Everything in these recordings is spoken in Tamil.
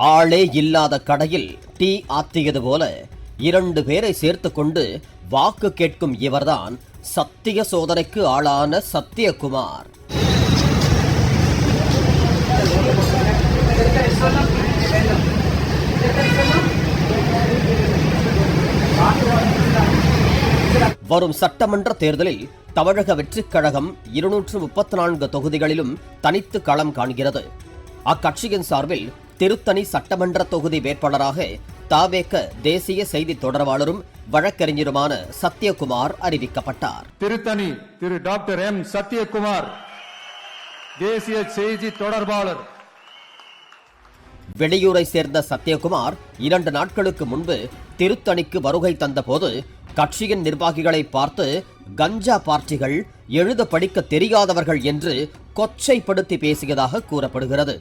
ஆளே இல்லாத கடையில் டீ ஆத்தியது போல 2 பேரை சேர்த்து கொண்டு வாக்கு கேட்கும் இவர்தான் சத்திய சோதனைக்கு ஆளான சத்தியகுமார். வரும் சட்டமன்ற தேர்தலில் தமிழக வெற்றிக் கழகம் 234 தொகுதிகளிலும் தனித்து களம் காண்கிறது. அக்கட்சியின் சார்பில் திருத்தணி சட்டமன்ற தொகுதி வேட்பாளராக தாவேக தேசிய செய்தி தொடர்பாளரும் வழக்கறிஞருமான சத்தியகுமார் அறிவிக்கப்பட்டார். திருத்தணி திரு டாக்டர் எம் சத்தியகுமார் தேசிய செய்தி தொடர்பாளர். வெளியூரை சேர்ந்த சத்தியகுமார் 2 நாட்களுக்கு முன்பு திருத்தணிக்கு வருகை தந்தபோது கட்சியின் நிர்வாகிகளை பார்த்து கஞ்சா பார்ட்டிகள், எழுத படிக்க தெரியாதவர்கள் என்று கொச்சைப்படுத்தி பேசியதாக கூறப்படுகிறது.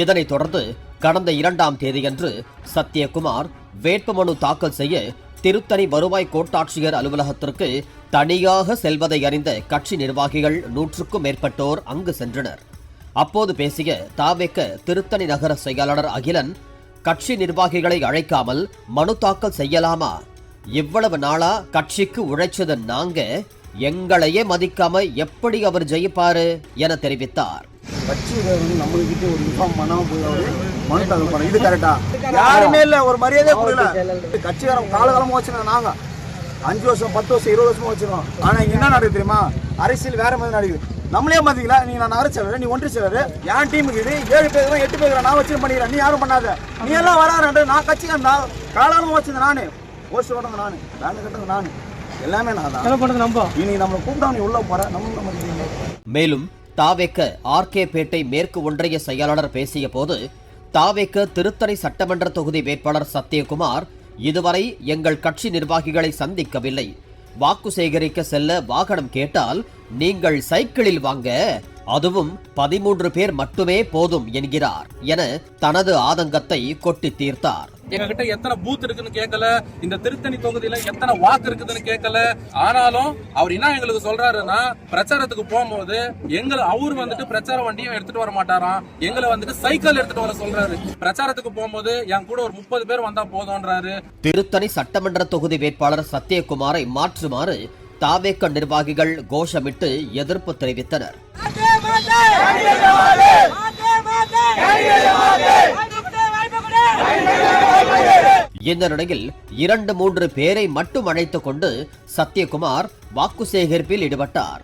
இதனைத் தொடர்ந்து கடந்த 2ஆம் தேதியன்று சத்தியகுமார் வேட்புமனு தாக்கல் செய்ய திருத்தணி வருவாய் கோட்டாட்சியர் அலுவலகத்திற்கு தனியாக செல்வதை அறிந்த கட்சி நிர்வாகிகள் 100க்கும் மேற்பட்டோர் அங்கு சென்றனர். அப்போது பேசிய தாவேக திருத்தணி நகர செயலாளர் அகிலன், கட்சி நிர்வாகிகளை அழைக்காமல் மனு தாக்கல் செய்யலாமா? இவ்வளவு நாளா கட்சிக்கு உழைச்சது நாங்க, எங்களையே மதிக்காம எப்படி அவர் ஜெயிப்பாரு என தெரிவித்தார். நம்மளுக்கு ஒரு இன்ஃபார்ம் பண்ணாம போய் மனு தாக்கல் பண்ண இது கரெக்டா? யாருமே இல்ல, ஒரு மரியாதை கொடுக்கல. கட்சிக்காரன் காலகாலமா வச்சிருக்கோம். நாங்க 5 வருஷம் 10 வருஷம் 20 வருஷமா வச்சிருக்கோம். ஆனா இங்க என்ன நடக்குது தெரியுமா? அரசியல் வேற மாதிரி நடக்குது. நம்மளே மதிக்கல. நீ நான் நகர செயலர், நீ ஒன்றிய செயலர், என் டீமுக்கு இது 7 பேர் 8 பேர் நான் வச்சு பண்ணிக்கிறேன், நீ யாரும் பண்ணாத, நீ எல்லாம் வராரு. நான் கட்சிக்காரன், நான் காலகாலமா வச்சிருந்தேன். நானு போஸ்ட் ஓட்டங்க, நானு பேங்க் கட்டுறது, நானு எல்லாமே நான் தான். இனி நம்மளை கூப்பிட்டா நீ உள்ள போற நம்ம. மேலும் தாவேக ஆர்கே பேட்டை மேற்கு ஒன்றிய செயலாளர் பேசிய போது தாவேக திருத்தணி சட்டமன்ற தொகுதி வேட்பாளர் சத்தியகுமார் இதுவரை எங்கள் கட்சி நிர்வாகிகளை சந்திக்கவில்லை. வாக்கு சேகரிக்க செல்ல வாகனம் கேட்டால் நீங்கள் சைக்கிளில் வாங்க, அதுவும் 13 பேர் மட்டுமே போதும் என்கிறார் என தனது ஆதங்கத்தை கொட்டி தீர்த்தார். எங்ககிட்ட எத்தனை பூத் இருக்குன்னு கேட்கல, இந்த திருத்தணி தொகுதியில எத்தனை வாக்கு இருக்குதுன்னு கேட்கல. ஆனாலும் அவர் என்ன எங்களுக்கு சொல்றாருன்னா, பிரச்சாரத்துக்கு போகும்போது அவர் வந்துட்டு பிரச்சார வண்டியும் எடுத்துட்டு வர மாட்டாராம், எங்களை வந்துட்டு சைக்கிள் எடுத்துட்டு வர சொல்றாரு. பிரச்சாரத்துக்கு போகும்போது என் கூட ஒரு 30 பேர் வந்தா போதும்ன்றாரு. திருத்தணி சட்டமன்ற தொகுதி வேட்பாளர் சத்தியகுமாரை மாற்றுமாறு தாவேக நிர்வாகிகள் கோஷமிட்டு எதிர்ப்பு தெரிவித்தனர். இந்த நிலையில் 2-3 பேரை மட்டும் அழைத்துக் கொண்டு சத்தியகுமார் வாக்கு சேகரிப்பில் ஈடுபட்டார்.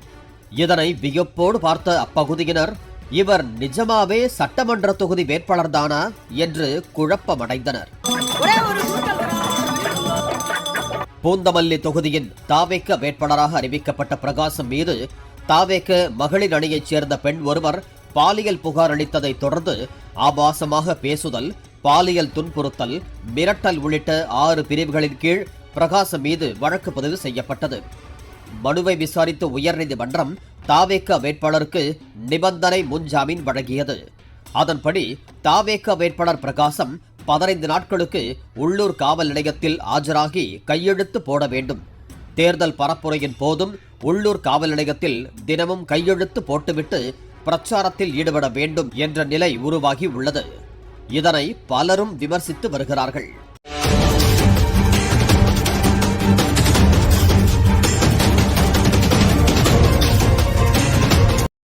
இதனை வியப்போடு பார்த்த அப்பகுதியினர், இவர் நிஜமாவே சட்டமன்ற தொகுதி வேட்பாளர் தானா என்று குழப்பமடைந்தனர். பூந்தமல்லி தொகுதியின் தாவேக வேட்பாளராக அறிவிக்கப்பட்ட பிரகாசம் மீது தாவேக மகளிர் அணியைச் சேர்ந்த பெண் ஒருவர் பாலியல் புகார் அளித்ததை தொடர்ந்து ஆபாசமாக பேசுதல், பாலியல் துன்புறுத்தல், மிரட்டல் உள்ளிட்ட 6 பிரிவுகளின் கீழ் பிரகாசம் மீது வழக்கு பதிவு செய்யப்பட்டது. மனுவை விசாரித்த உயர்நீதிமன்றம் தாவேக வேட்பாளருக்கு நிபந்தனை முன்ஜாமீன் வழங்கியது. அதன்படி தாவேக வேட்பாளர் பிரகாசம் 15 நாட்களுக்கு உள்ளூர் காவல் நிலையத்தில் ஆஜராகி கையெழுத்து போட வேண்டும். தேர்தல் பரப்புரையின் போதும் உள்ளூர் காவல் நிலையத்தில் தினமும் கையெழுத்து போட்டுவிட்டு பிரச்சாரத்தில் ஈடுபட வேண்டும் என்ற நிலை உருவாகி உள்ளது. இதனை பலரும் விமர்சித்து வருகிறார்கள்.